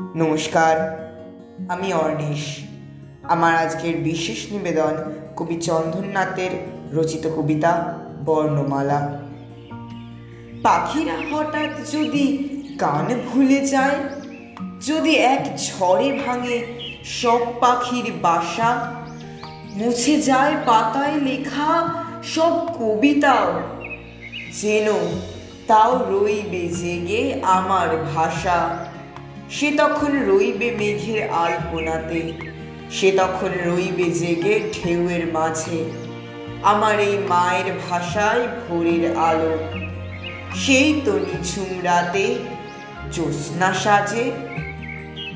নমস্কার, আমি অর্ণেশ। আমার আজকের বিশেষ নিবেদন কবি চন্দননাথের রচিত কবিতা বর্ণমালা। পাখিরা হঠাৎ যদি গান ভুলে যায়, যদি এক ঝড়ে ভাঙে সব পাখির বাসা, মুছে যায় পাতায় লেখা সব কবিতাও, যেন তাও রইবে জেগে আমার ভাষা। সে তখন রইবে মেঘের আলপনাতে, সে তখন রইবে জেগে ঢেউয়ের মাঝে, আমার এই মায়ের ভাষায় ভোরের আলো। সেই তো নিঝুম রাতে জ্যোৎস্না সাজে,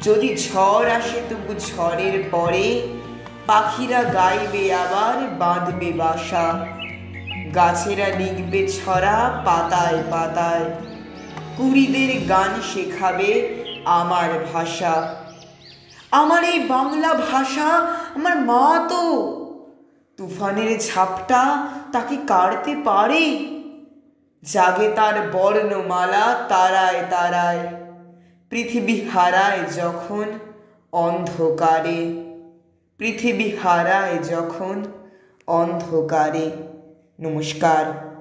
যদি ঝড় আসে তবু ঝড়ের পরে পাখিরা গাইবে আবার, বাঁধবে বাসা। গাছেরা লিখবে ছড়া পাতায় পাতায়, কুড়িদের গান শেখাবে আমার ভাষা। আমার এই বাংলা ভাষা আমার মা তো, তুফানের ঝাপটা তাকে কাড়তে পারে। জাগে তার বর্ণমালা তারায় তারায়, পৃথিবী হারায় যখন অন্ধকারে, পৃথিবী হারায় যখন অন্ধকারে। নমস্কার।